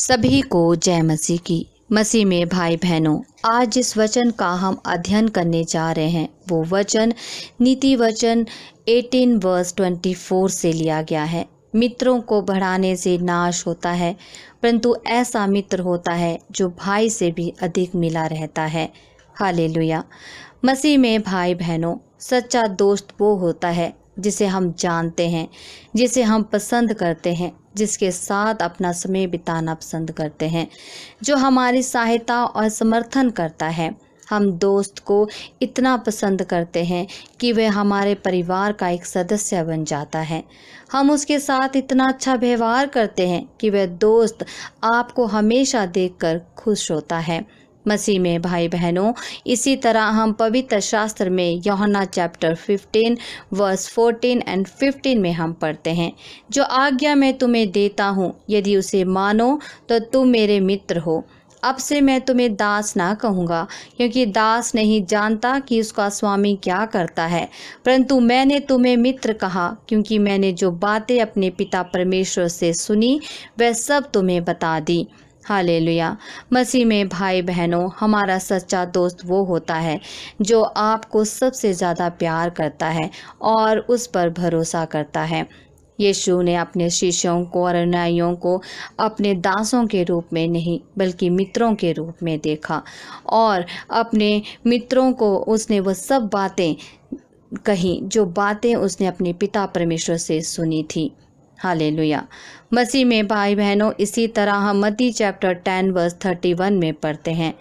सभी को जय मसीह की। मसीह में भाई बहनों, आज जिस वचन का हम अध्ययन करने जा रहे हैं वो वचन नीति वचन 18 वर्स 24 से लिया गया है। मित्रों को बढ़ाने से नाश होता है, परंतु ऐसा मित्र होता है जो भाई से भी अधिक मिला रहता है। हालेलुया। मसीह में भाई बहनों, सच्चा दोस्त वो होता है जिसे हम जानते हैं, जिसे हम पसंद करते हैं, जिसके साथ अपना समय बिताना पसंद करते हैं, जो हमारी सहायता और समर्थन करता है। हम दोस्त को इतना पसंद करते हैं कि वह हमारे परिवार का एक सदस्य बन जाता है। हम उसके साथ इतना अच्छा व्यवहार करते हैं कि वह दोस्त आपको हमेशा देखकर खुश होता है। मसीह में भाई बहनों, इसी तरह हम पवित्र शास्त्र में यूहन्ना चैप्टर 15 वर्स 14 एंड 15 में हम पढ़ते हैं, जो आज्ञा मैं तुम्हें देता हूँ, यदि उसे मानो तो तुम मेरे मित्र हो। अब से मैं तुम्हें दास ना कहूँगा, क्योंकि दास नहीं जानता कि उसका स्वामी क्या करता है, परंतु मैंने तुम्हें मित्र कहा, क्योंकि मैंने जो बातें अपने पिता परमेश्वर से सुनी वह सब तुम्हें बता दी। हालेलुया। मसीह में भाई बहनों, हमारा सच्चा दोस्त वो होता है जो आपको सबसे ज़्यादा प्यार करता है और उस पर भरोसा करता है। यीशु ने अपने शिष्यों को और अनुयायियों को अपने दासों के रूप में नहीं बल्कि मित्रों के रूप में देखा, और अपने मित्रों को उसने वो सब बातें कही जो बातें उसने अपने पिता परमेश्वर से सुनी थी। हालेलुया। मसीह में भाई बहनों, इसी तरह हम मत्ती चैप्टर 10 वर्स 31 में पढ़ते हैं,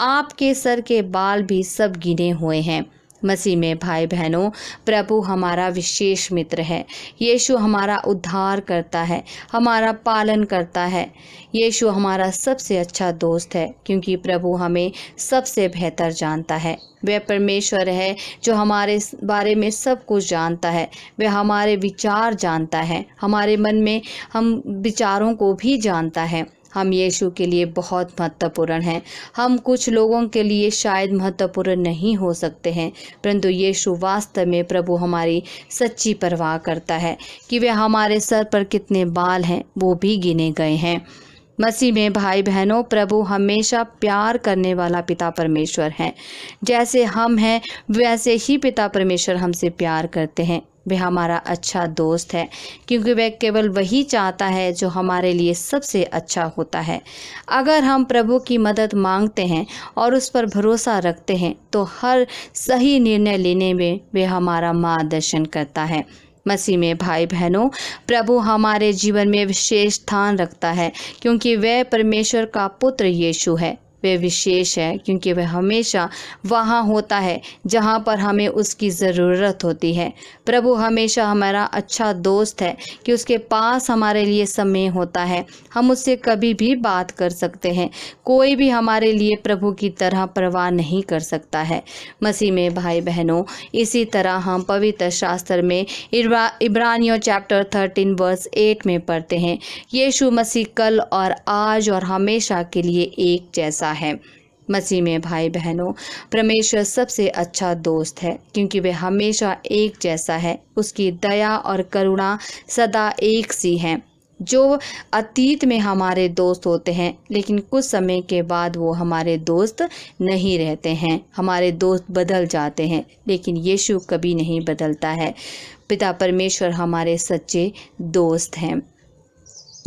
आपके सर के बाल भी सब गिने हुए हैं। मसीह में भाई बहनों, प्रभु हमारा विशेष मित्र है। यीशु हमारा उद्धार करता है, हमारा पालन करता है। यीशु हमारा सबसे अच्छा दोस्त है, क्योंकि प्रभु हमें सबसे बेहतर जानता है। वह परमेश्वर है जो हमारे बारे में सब कुछ जानता है। वह हमारे विचार जानता है, हमारे मन में हम विचारों को भी जानता है। हम यीशु के लिए बहुत महत्वपूर्ण हैं। हम कुछ लोगों के लिए शायद महत्वपूर्ण नहीं हो सकते हैं, परंतु यीशु वास्तव में प्रभु हमारी सच्ची परवाह करता है कि वे हमारे सर पर कितने बाल हैं वो भी गिने गए हैं। मसीह में भाई बहनों, प्रभु हमेशा प्यार करने वाला पिता परमेश्वर है। जैसे हम हैं वैसे ही पिता परमेश्वर हमसे प्यार करते हैं। वह हमारा अच्छा दोस्त है, क्योंकि वह केवल वही चाहता है जो हमारे लिए सबसे अच्छा होता है। अगर हम प्रभु की मदद मांगते हैं और उस पर भरोसा रखते हैं तो हर सही निर्णय लेने में वह हमारा मार्गदर्शन करता है। मसीह में भाई बहनों, प्रभु हमारे जीवन में विशेष स्थान रखता है, क्योंकि वह परमेश्वर का पुत्र यीशु है। वह विशेष है क्योंकि वह हमेशा वहाँ होता है जहाँ पर हमें उसकी ज़रूरत होती है। प्रभु हमेशा हमारा अच्छा दोस्त है कि उसके पास हमारे लिए समय होता है। हम उससे कभी भी बात कर सकते हैं। कोई भी हमारे लिए प्रभु की तरह परवाह नहीं कर सकता है। मसीह में भाई बहनों, इसी तरह हम पवित्र शास्त्र में इब्रानियों चैप्टर 13 वर्स 8 में पढ़ते हैं, यीशु मसीह कल और आज और हमेशा के लिए एक जैसा है। मसीह में भाई बहनों, परमेश्वर सबसे अच्छा दोस्त है, क्योंकि वह हमेशा एक जैसा है। उसकी दया और करुणा सदा एक सी है। जो अतीत में हमारे दोस्त होते हैं, लेकिन कुछ समय के बाद वो हमारे दोस्त नहीं रहते हैं, हमारे दोस्त बदल जाते हैं, लेकिन यीशु कभी नहीं बदलता है। पिता परमेश्वर हमारे सच्चे दोस्त हैं।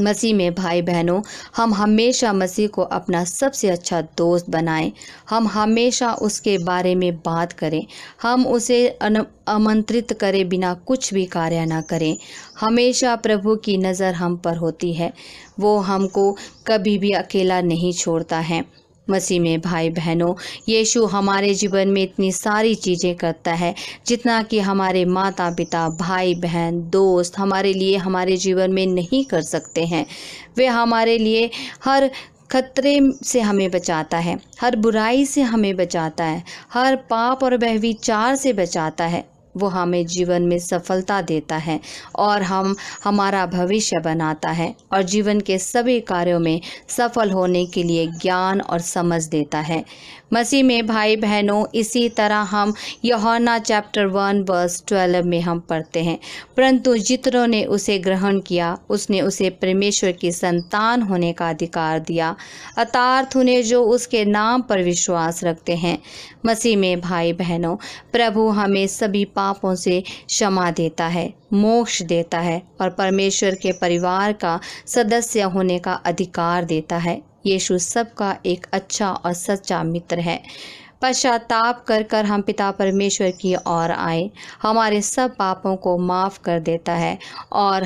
मसीह में भाई बहनों, हम हमेशा मसीह को अपना सबसे अच्छा दोस्त बनाएं। हम हमेशा उसके बारे में बात करें। हम उसे आमंत्रित करे बिना कुछ भी कार्य ना करें। हमेशा प्रभु की नज़र हम पर होती है। वो हमको कभी भी अकेला नहीं छोड़ता है। मसीह में भाई बहनों, यीशु हमारे जीवन में इतनी सारी चीज़ें करता है जितना कि हमारे माता पिता, भाई बहन, दोस्त हमारे लिए हमारे जीवन में नहीं कर सकते हैं। वे हमारे लिए हर खतरे से हमें बचाता है, हर बुराई से हमें बचाता है, हर पाप और व्यभिचार से बचाता है। वो हमें जीवन में सफलता देता है और हमारा भविष्य बनाता है और जीवन के सभी कार्यों में सफल होने के लिए ज्ञान और समझ देता है। मसीह में भाई बहनों, इसी तरह हम यूहन्ना चैप्टर 1 वर्स 12 में हम पढ़ते हैं, परंतु जितनों ने उसे ग्रहण किया उसने उसे परमेश्वर की संतान होने का अधिकार दिया, अर्थात उन्हें जो उसके नाम पर विश्वास रखते हैं। मसीह में भाई बहनों, प्रभु हमें सभी पापों से क्षमा देता है, मोक्ष देता है और परमेश्वर के परिवार का सदस्य होने का अधिकार देता है। यीशु सबका एक अच्छा और सच्चा मित्र है। पश्चाताप कर हम पिता परमेश्वर की ओर आए, हमारे सब पापों को माफ़ कर देता है और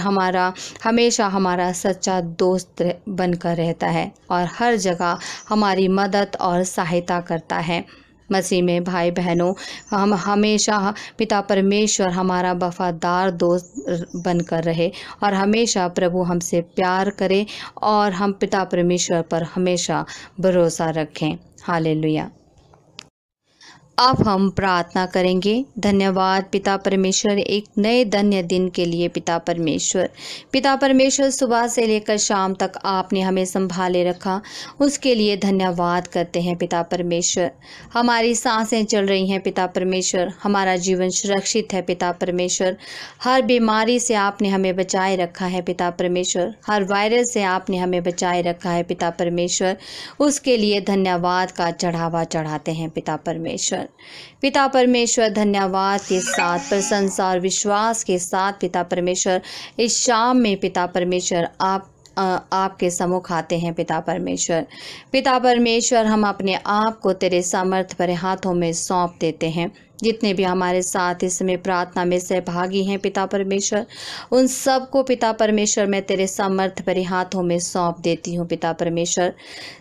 हमेशा हमारा सच्चा दोस्त बनकर रहता है और हर जगह हमारी मदद और सहायता करता है। मसीह में भाई बहनों, हम हमेशा पिता परमेश्वर हमारा वफादार दोस्त बनकर रहे और हमेशा प्रभु हमसे प्यार करे और हम पिता परमेश्वर पर हमेशा भरोसा रखें। हालेलुया। अब हम प्रार्थना करेंगे। धन्यवाद पिता परमेश्वर, एक नए धन्य दिन के लिए पिता परमेश्वर सुबह से लेकर शाम तक आपने हमें संभाले रखा, उसके लिए धन्यवाद करते हैं पिता परमेश्वर। हमारी सांसें चल रही हैं पिता परमेश्वर, हमारा जीवन सुरक्षित है पिता परमेश्वर। हर बीमारी से आपने हमें बचाए रखा है पिता परमेश्वर, हर वायरस से आपने हमें बचाए रखा है पिता परमेश्वर, उसके लिए धन्यवाद का चढ़ावा चढ़ाते हैं पिता परमेश्वर। धन्यवाद के साथ, प्रशंसा और विश्वास के साथ पिता परमेश्वर, इस शाम में पिता परमेश्वर आपके सम्मुख आते हैं पिता परमेश्वर, हम अपने आप को तेरे सामर्थ भरे हाथों में सौंप देते हैं। जितने भी हमारे साथ इस समय प्रार्थना में सहभागी हैं पिता परमेश्वर, उन सब को पिता परमेश्वर मैं तेरे सामर्थ भरे हाथों में सौंप देती हूँ पिता परमेश्वर।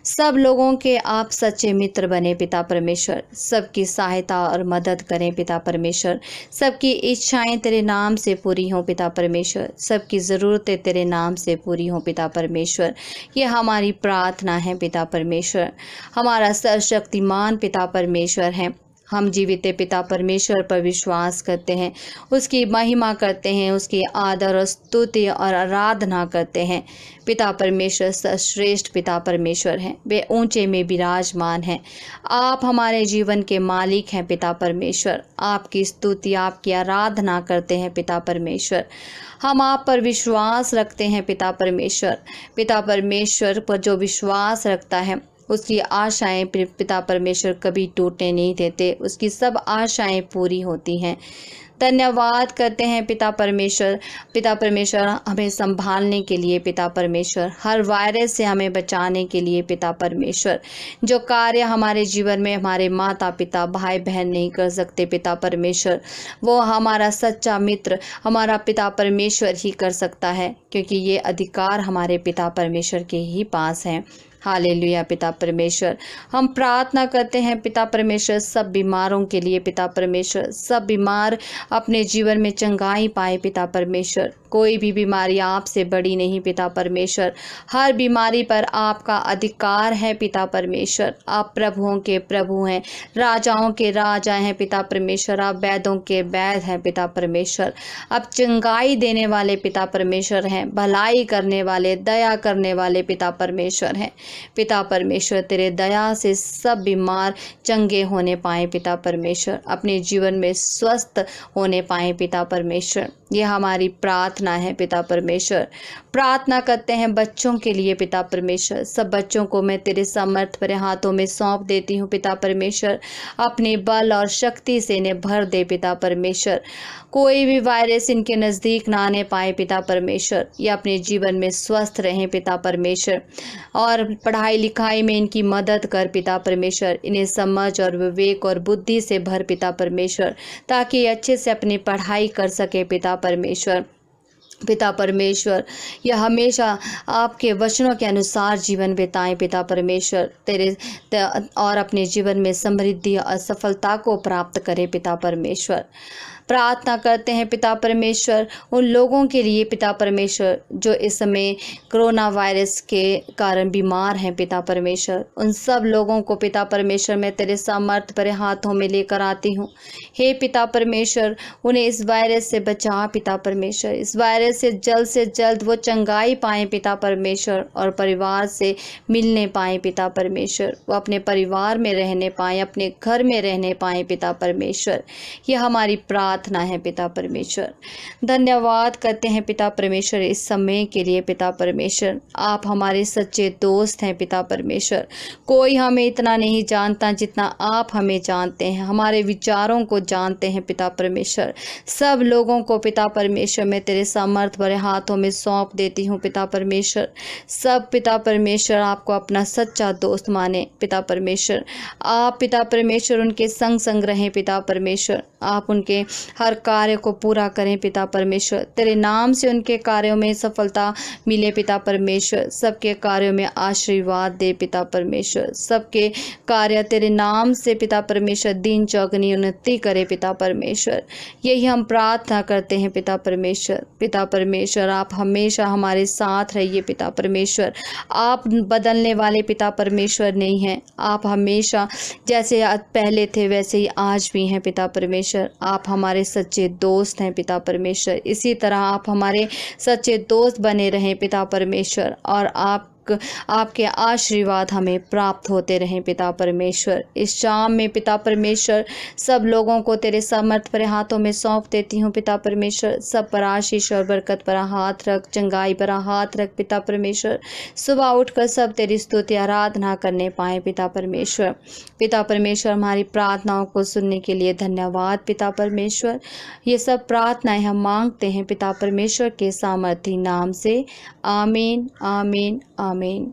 सब लोगों के आप सच्चे मित्र बने पिता परमेश्वर, सबकी सहायता और मदद करें पिता परमेश्वर, सबकी इच्छाएं तेरे नाम से पूरी हों पिता परमेश्वर, सबकी ज़रूरतें तेरे नाम से पूरी हों पिता परमेश्वर। ये हमारी प्रार्थना है पिता परमेश्वर। हमारा सर्वशक्तिमान पिता परमेश्वर है, हम जीवित पिता परमेश्वर पर विश्वास करते हैं, उसकी महिमा करते हैं, उसकी आदर और स्तुति और आराधना करते हैं। पिता परमेश्वर सर्वश्रेष्ठ पिता परमेश्वर हैं, वे ऊंचे में विराजमान हैं। आप हमारे जीवन के मालिक हैं पिता परमेश्वर, आपकी स्तुति आपकी आराधना करते हैं पिता परमेश्वर। हम आप पर विश्वास रखते हैं पिता परमेश्वर पर जो विश्वास रखता है उसकी आशाएं पिता परमेश्वर कभी टूटने नहीं देते, उसकी सब आशाएं पूरी होती हैं। धन्यवाद करते हैं पिता परमेश्वर हमें संभालने के लिए पिता परमेश्वर, हर वायरस से हमें बचाने के लिए पिता परमेश्वर। जो कार्य हमारे जीवन में हमारे माता पिता भाई बहन नहीं कर सकते पिता परमेश्वर, वो हमारा सच्चा मित्र हमारा पिता परमेश्वर ही कर सकता है, क्योंकि ये अधिकार हमारे पिता परमेश्वर के ही पास है। हालेलुया पिता परमेश्वर। हम प्रार्थना करते हैं पिता परमेश्वर सब बीमारों के लिए पिता परमेश्वर, सब बीमार अपने जीवन में चंगाई पाए पिता परमेश्वर। कोई भी बीमारी आपसे बड़ी नहीं पिता परमेश्वर, हर बीमारी पर आपका अधिकार है पिता परमेश्वर। आप प्रभुओं के प्रभु हैं, राजाओं के राजा हैं पिता परमेश्वर, आप वैद्यों के वैद हैं पिता परमेश्वर। आप चंगाई देने वाले पिता परमेश्वर हैं, भलाई करने वाले दया करने वाले पिता परमेश्वर हैं। पिता परमेश्वर तेरे दया से सब बीमार चंगे होने पाए पिता परमेश्वर, अपने जीवन में स्वस्थ होने पाए पिता परमेश्वर। ये हमारी प्रार्थना है पिता परमेश्वर। प्रार्थना करते हैं बच्चों के लिए पिता परमेश्वर, सब बच्चों को मैं तेरे समर्थ भरे हाथों में सौंप देती हूँ पिता परमेश्वर। अपने बल और शक्ति से इन्हें भर दे पिता परमेश्वर, कोई भी वायरस इनके नज़दीक ना आने पाए पिता परमेश्वर। ये अपने जीवन में स्वस्थ रहें पिता परमेश्वर, और पढ़ाई लिखाई में इनकी मदद कर पिता परमेश्वर। इन्हें समझ और विवेक और बुद्धि से भर पिता परमेश्वर, ताकि ये अच्छे से अपनी पढ़ाई कर सके पिता परमेश्वर। पिता परमेश्वर यह हमेशा आपके वचनों के अनुसार जीवन बिताएं पिता परमेश्वर, और अपने जीवन में समृद्धि और सफलता को प्राप्त करें पिता परमेश्वर। प्रार्थना करते हैं पिता परमेश्वर उन लोगों के लिए पिता परमेश्वर जो इस समय कोरोना वायरस के कारण बीमार हैं पिता परमेश्वर। उन सब लोगों को पिता परमेश्वर मैं तेरे सामर्थ भरे हाथों में लेकर आती हूँ। हे पिता परमेश्वर, उन्हें इस वायरस से बचा पिता परमेश्वर। इस वायरस से जल्द वो चंगाई पाएँ पिता परमेश्वर और परिवार से मिलने पाएँ पिता परमेश्वर। वो अपने परिवार में रहने पाएँ, अपने घर में रहने पाएँ पिता परमेश्वर। यह हमारी प्रार्थना है पिता परमेश्वर। धन्यवाद करते हैं पिता परमेश्वर इस समय के लिए पिता परमेश्वर। आप हमारे सच्चे दोस्त हैं पिता परमेश्वर। कोई हमें इतना नहीं जानता जितना आप हमें जानते हैं, हमारे विचारों को जानते हैं पिता परमेश्वर। सब लोगों को पिता परमेश्वर मैं तेरे सामर्थ भरे हाथों में सौंप देती हूँ पिता परमेश्वर। सब पिता परमेश्वर आपको अपना सच्चा दोस्त माने पिता परमेश्वर। आप पिता परमेश्वर उनके संग संग रहें पिता परमेश्वर। आप उनके हर कार्य को पूरा करें पिता परमेश्वर। तेरे नाम से उनके कार्यों में सफलता मिले पिता परमेश्वर। सबके कार्यों में आशीर्वाद दे पिता परमेश्वर। सबके कार्य तेरे नाम से पिता परमेश्वर दिन चौगुनी उन्नति करे पिता परमेश्वर। यही हम प्रार्थना करते हैं पिता परमेश्वर। पिता परमेश्वर आप हमेशा हमारे साथ रहिए पिता परमेश्वर। आप बदलने वाले पिता परमेश्वर नहीं हैं। आप हमेशा जैसे पहले थे वैसे ही आज भी हैं पिता परमेश्वर। आप हमारे सच्चे दोस्त हैं पिता परमेश्वर। इसी तरह आप हमारे सच्चे दोस्त बने रहें पिता परमेश्वर और आपके आशीर्वाद हमें प्राप्त होते रहें पिता परमेश्वर। इस शाम में पिता परमेश्वर सब लोगों को तेरे सामर्थ भरे हाथों में सौंप देती हूँ पिता परमेश्वर। सब पर आशीष और बरकत भरा हाथ रख, चंगाई भरा हाथ रख पिता परमेश्वर। सुबह उठकर सब तेरी स्तुति आराधना करने पाए पिता परमेश्वर। पिता परमेश्वर हमारी प्रार्थनाओं को सुनने के लिए धन्यवाद पिता परमेश्वर। ये सब प्रार्थनाएं हम मांगते हैं पिता परमेश्वर के सामर्थी नाम से। आमीन आमीन आमीन।